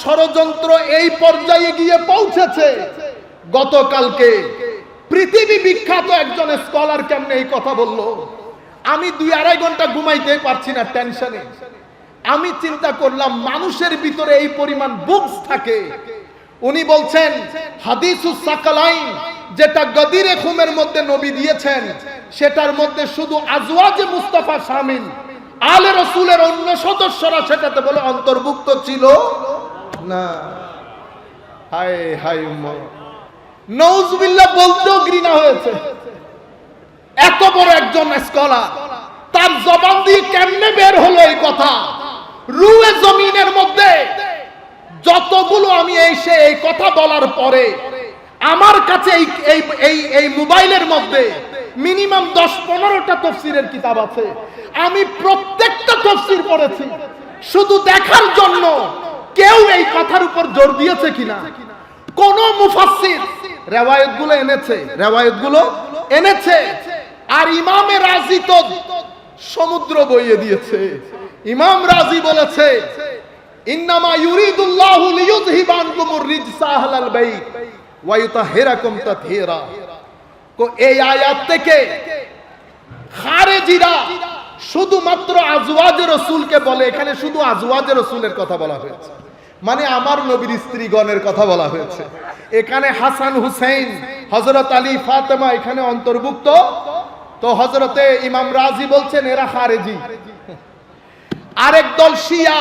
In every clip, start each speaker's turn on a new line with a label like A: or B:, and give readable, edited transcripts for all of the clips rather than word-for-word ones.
A: ষড়যন্ত্র এই পর্যায়ে গিয়ে পৌঁছেছে, গতকালকে পৃথিবী বিখ্যাত একজন স্কলার কেমনে এই কথা বলল, আমি 2-2.5 ঘন্টা ঘুমাইতে পারছি না টেনশনে। আমি চিন্তা করলাম মানুষের ভিতরে এই পরিমাণ বুকস থাকে। উনি বলছেন হাদিসুস সাকালাইন, যেটা গদিরে খুমের মধ্যে নবী দিয়েছেন, সেটার মধ্যে শুধু আজওয়াজে মুস্তাফা শামিল, আলে রাসূলের অন্য সদস্যরা সেটাতে বলে অন্তর্ভুক্ত ছিল না। হায় হায় উম্মত, নাউজুবিল্লাহ বলতেও ঘৃণা হয়েছে। এত বড় একজন স্কলার, তার জবান দিয়ে কেমনে বের হলো এই কথা? রুয়ে জমিনের মধ্যে যতগুলো আমি এই কথা বলার পরে আমার কাছে এই মোবাইলের মধ্যে মিনিমাম 10-15টা তাফসীরের কিতাব আছে। আমি প্রত্যেকটা তাফসীর পড়েছি শুধু দেখার জন্য কেউ এই কথার উপর জোর দিয়েছে কিনা। কোন মুফাসসির রিওয়ায়াতগুলো এনেছে আর ইমামে রাজি তো সমুদ্র বইয়ে দিয়েছে। ইমাম রাজি বলেছে ইন্নামা ইউরিদুল্লাহু লিইয়ুযহিবা আনকুমুর রিজসা আহলাল বাইত ওয়া ইউতাহহিরাকুম তাতহীরা। এই আয়াত থেকে খারেজিরা শুধুমাত্র আজওয়াজে রাসূলকে বলে, এখানে শুধু আজওয়াজে রাসূলের কথা বলা হয়েছে, মানে আমার নবীর স্ত্রীগণের কথা বলা হয়েছে। এখানে হাসান হুসাইন, হযরত আলী, ফাতেমা এখানে অন্তর্ভুক্ত। তো হযরতে ইমাম রাজি বলছেন এরা খারেজি। আরেক দল শিয়া,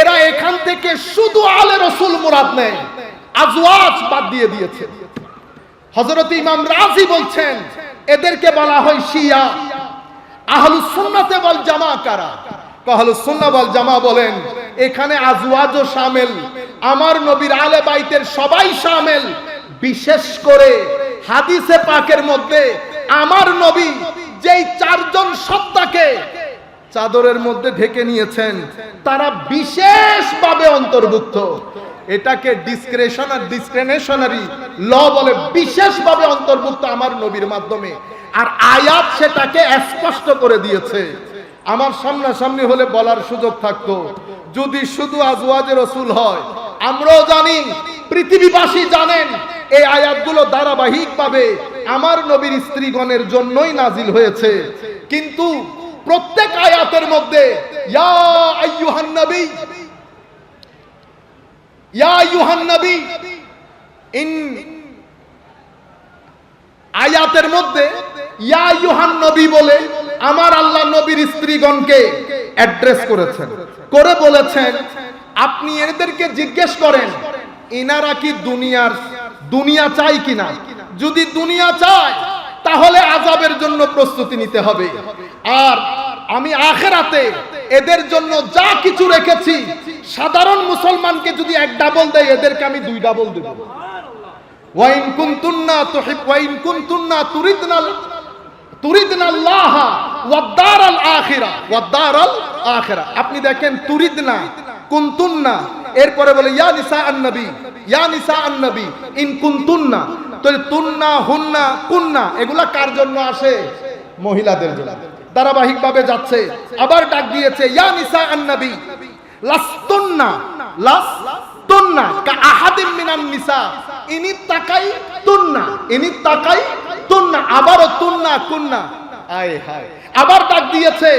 A: এরা এখান থেকে শুধু আলে রাসূল মুরাদ নেয়, আজওয়াজ বাদ দিয়ে দিয়েছে। হযরত ইমাম রাজি বলছেন এদেরকে বলা হয় শিয়া। আহলুস সুন্নাতে ওয়াল জামা কারা? আহলুস সুন্নাহ ওয়াল জামা বলেন এখানে আজওয়াজও শামিল, আমার নবীর আলে বাইতের সবাই শামিল। বিশেষ করে হাদিসে পাকের মধ্যে আমার নবী যেই 4 জন সত্তাকে চাদরের মধ্যে ঢেকে নিয়েছেন তারা বিশেষভাবে অন্তর্ভুক্ত। এটাকে ডিসক্রিমিনেশনারি ল বলে, বিশেষভাবে অন্তর্ভুক্ত আমার নবীর মাধ্যমে। আর আয়াত সেটাকে স্পষ্ট করে দিয়েছে। আমার সামনাসামনি হলে বলার সুযোগ থাকতো, যদি শুধু আজওয়াজে রাসূল হয়। আমরাও জানি, পৃথিবীবাসী জানেন, এই আয়াতগুলো ধারাবাহিকভাবে আমার নবীর স্ত্রীগণের জন্যই নাজিল হয়েছে। কিন্তু প্রত্যেক আয়াতের মধ্যে ইয়া আইয়ুহান নবী, ইয়া আইয়ুহান নবী, আয়াতের মধ্যে ইয়া আইয়ুহান নবী বলে আমার আল্লাহ নবীর স্ত্রীগণকে অ্যাড্রেস করেছেন, করে বলেছেন আপনি এদেরকে জিজ্ঞেস করেন ইনারা কি দুনিয়া চাই কিনা। যদি দুনিয়া চায় তাহলে আযাবের জন্য প্রস্তুতি নিতে হবে। আর আমি আখিরাতে এদের জন্য যা কিছু রেখেছি, সাধারণ মুসলমানকে যদি 1 ডাবল দেয়, এদেরকে আমি 2 ডাবল দেব। ওয়া ইন কুনতুন্না তুরিদনা আল্লাহ ওয়াদ দারাল আখিরা। আপনি দেখেন তুরিদনা, কুনতুন্না, এরপরে বলে ইয়া নিসা আন-নবী ইন কুনতুন্না। তো তুন্না, হুন্না, কুন্না এগুলা কার জন্য আসে? মহিলাদের জন্য। ধারাবাহিকভাবে যাচ্ছে। আবার ডাক দিয়েছে ইয়া নিসা আন-নবী লাস্তুন্না কা আহাদিম মিনান নিসা ইনিত্তাকাইতুন্না। আবারও তুন্না, কুন্না। আয় হায়। আবার ডাক দিয়েছে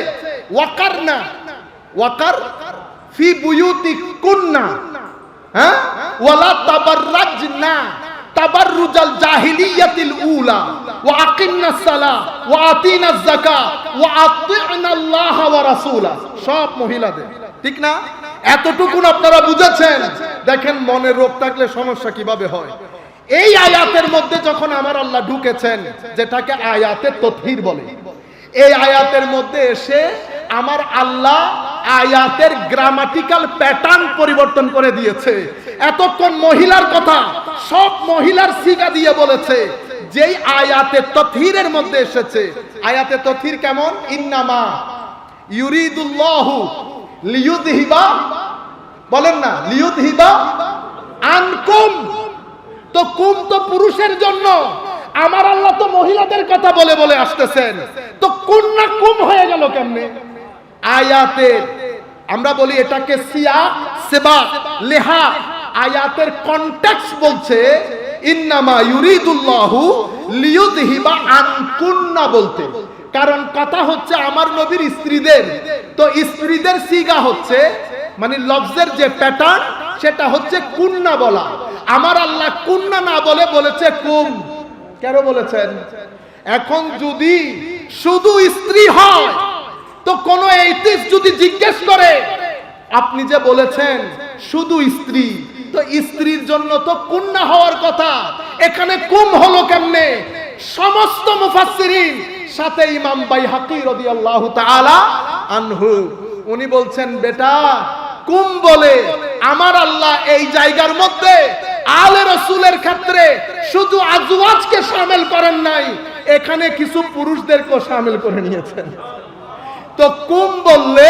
A: ওয়াকার ফি বুয়ুতিকুন্না, হ্যাঁ, ওয়ালা তাবাররাজনা তাবাররুজাল জাহিলিয়াতিল উলা ওয়া আকিমনাস সালাহ ওয়া আতিনাজ যাকাত ওয়া আতি'নাল্লাহ ওয়া রাসূলা। সব মহিলাদের, ঠিক না? এতটুকু আপনারা বুঝেছেন? দেখেন মনের রোগ থাকলে সমস্যা কিভাবে হয়। এই আয়াতের মধ্যে যখন আমার আল্লাহ ঢুকেছেন, যেটাকে আয়াতে তাতহীর বলে, এই আয়াতের মধ্যে এসে আমার আল্লাহ আয়াতের গ্রামাটিক্যাল প্যাটার্ন পরিবর্তন করে দিয়েছে। এতক্ষণ মহিলার কথা সব মহিলার সিগা দিয়ে বলেছে, যেই আয়াতে তাতহীরের মধ্যে এসেছে। আয়াতে তাতহীর কেমন? ইন্নামা ইউরিদুল্লাহু লিইয়ুযহিবা, বলেন না, লিইয়ুযহিবা আনকুম। তো কুম তো পুরুষের জন্য, আমার আল্লাহ তো মহিলাদের কথা বলে বলে আসতেছেন। তো কুন্না কুম হয়ে গেল কেমনে? আমরা বলি এটাকে সিয়া সেবা লেহা। আয়াতের কনটেক্সট বলছে ইন্নামা ইউরিদুল্লাহু লিয়ুযহিবা আনকুন্না বলতে, কারণ কথা হচ্ছে আমার নবীর স্ত্রীদের, তো স্ত্রীদের সিগা হচ্ছে মানে লফজের যে প্যাটার্ন সেটা হচ্ছে কুন্না বলা। আমার আল্লাহ কুন্না না বলে বলেছে কুম। কেন বলেছেন? এখন যদি শুধু স্ত্রী হয় তো কোন এইতিস্ট যদি জিজ্ঞেস করে আপনি যে বলেছেন শুধু স্ত্রী, তো স্ত্রীর জন্য তো কুন্না হওয়ার কথা, এখানে কুম হলো কেমনে? সমস্ত মুফাসসিরিন সাথে ইমাম বাইহাকি রাদিয়াল্লাহু তাআলা আনহু উনি বলছেন বেটা কুম বলে আমার আল্লাহ এই জায়গার মধ্যে আলে রাসূলের ক্ষেত্রে শুধু আজওয়াজকে শামিল করেন নাই, এখানে কিছু পুরুষদেরকেও শামিল করে নিয়েছেন। তো কুম বললে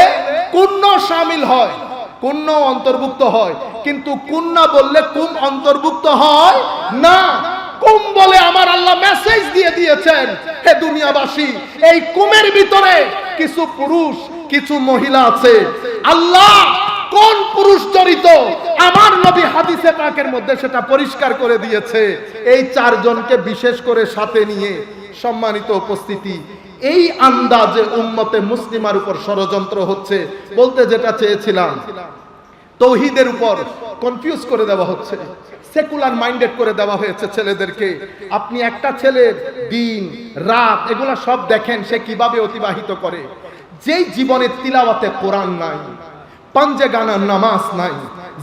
A: কুন্ন শামিল হয়, কুন্ন অন্তর্ভুক্ত হয়, কিন্তু কুন্না বললে কুম অন্তর্ভুক্ত হয় না। কুম বলে আমার আল্লাহ মেসেজ দিয়ে দিয়েছেন, হে দুনিয়াবাসী এই কুমের ভিতরে কিছু পুরুষ কিছু মহিলা আছে। আল্লাহ কোন পুরুষ জড়িত আমার নবী হাদিসে পাকের মধ্যে সেটা পরিষ্কার করে দিয়েছে। এই চারজনকে বিশেষ করে সাথে নিয়ে সম্মানিত উপস্থিতি, এই আন্দাজে উম্মতে মুসলিমার উপর ষড়যন্ত্র হচ্ছে। বলতে যেটা চেয়েছিলাম, তৌহিদের উপর কনফিউজ করে দেওয়া হচ্ছে, সেকুলার মাইন্ডেড করে দেওয়া হয়েছে ছেলেদেরকে। আপনি একটা ছেলের দিন রাত এগুলা সব দেখেন সে কিভাবে অতিবাহিত করে। যেই জীবনে তিলাওয়াতে কোরআন নাই, পাঞ্জে গানার নামাজ নাই,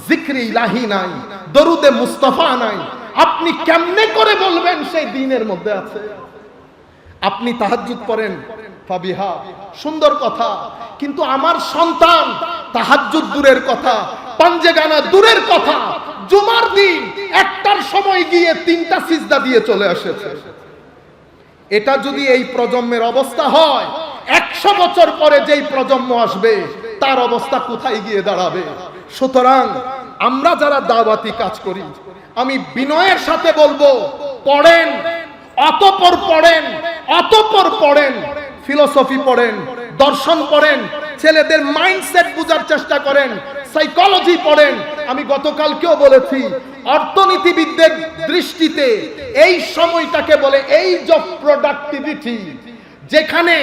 A: জিক্রে ইলাহি নাই, দরুদে মুস্তাফা নাই, আপনি কেমনে করে বলবেন সেই দিনের মধ্যে আছে? আপনি তাহাজ্জুদ পড়েন ফাবিহা, সুন্দর কথা, কিন্তু আমার সন্তান তাহাজ্জুদ দূরের কথা, পাঞ্জে গানা দূরের কথা, জুমার দিন একটার সময় গিয়ে 3টা সিজদা দিয়ে চলে এসেছে। এটা যদি এই প্রজন্মের অবস্থা হয়, 100 বছর পরে যেই প্রজন্ম আসবে তার অবস্থা কোথায় গিয়ে দাঁড়াবে? সুতরাং আমরা যারা দাওয়াতি কাজ করি, আমি বিনয়ের সাথে বলবো পড়েন, অতঃপর পড়েন, অতঃপর পড়েন, ফিলোসফি পড়েন, দর্শন পড়েন, ছেলেদের মাইন্ডসেট বোঝার চেষ্টা করেন, সাইকোলজি পড়েন। আমি গতকালকেও বলেছি অর্থনীতিবিদদের দৃষ্টিতে এই সময়টাকে বলে এইজ অফ প্রোডাক্টিভিটি, যেখানে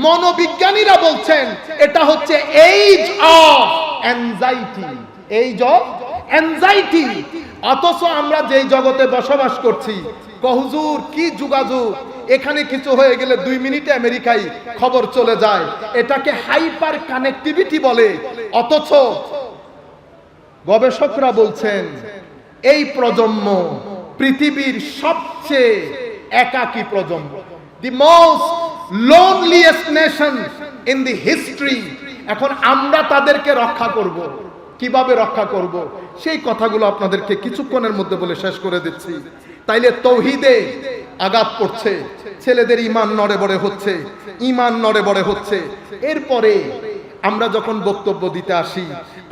A: মনোবিজ্ঞানীরা বলছেন এটা হচ্ছে age of anxiety, age of anxiety. অথচ আমরা যেই জগতে বসবাস করছি, হুজুর কি যোগাযোগ, এখানে কিছু হয়ে গেলে 2 মিনিটে আমেরিকায় খবর চলে যায়, এটাকে হাইপার কানেক্টিভিটি বলে। অথচ গবেষকরা বলছেন এই প্রজন্ম পৃথিবীর সবচেয়ে একাকী প্রজন্ম, the most loneliest nation in the history. এখন আমরা তাদেরকে রক্ষা করব, কিভাবে রক্ষা করব সেই কথাগুলো আপনাদেরকে কিছুক্ষণের মধ্যে বলে শেষ করে দিচ্ছি। তাইলে তৌহিদে আঘাত পড়ছে, ছেলেদের ঈমান নড়ে বড়ে হচ্ছে, ঈমান নড়ে বড়ে হচ্ছে। এরপরে আমরা যখন বক্তব্য দিতে আসি,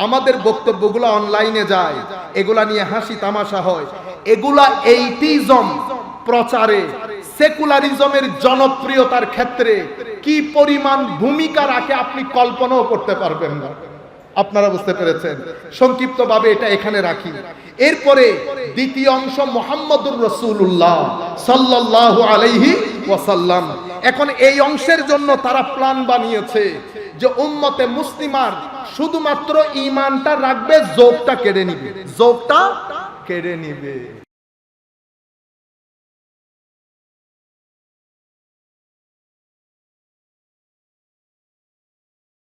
A: আমাদের বক্তব্যগুলো অনলাইনে যায়, এগুলা নিয়ে হাসি তামাশা হয়। এগুলা এইটিজম প্রচারে, সেকুলারিজমের জনপ্রিয়তার ক্ষেত্রে কি পরিমাণ ভূমিকা রাখে আপনি কল্পনাও করতে পারবেন না। আপনারা বুঝতে পেরেছেন? সংক্ষিপ্তভাবে এটা এখানে রাখি। এরপরে দ্বিতীয় অংশ মুহাম্মদুর রাসূলুল্লাহ সাল্লাল্লাহু আলাইহি ওয়াসাল্লাম। এখন এই অংশের জন্য তারা প্ল্যান বানিয়েছে যে উম্মতে মুসলিমার শুধুমাত্র ঈমানটা রাখবে, যোগটা কেড়ে নিবে, যোগটা কেড়ে নিবে।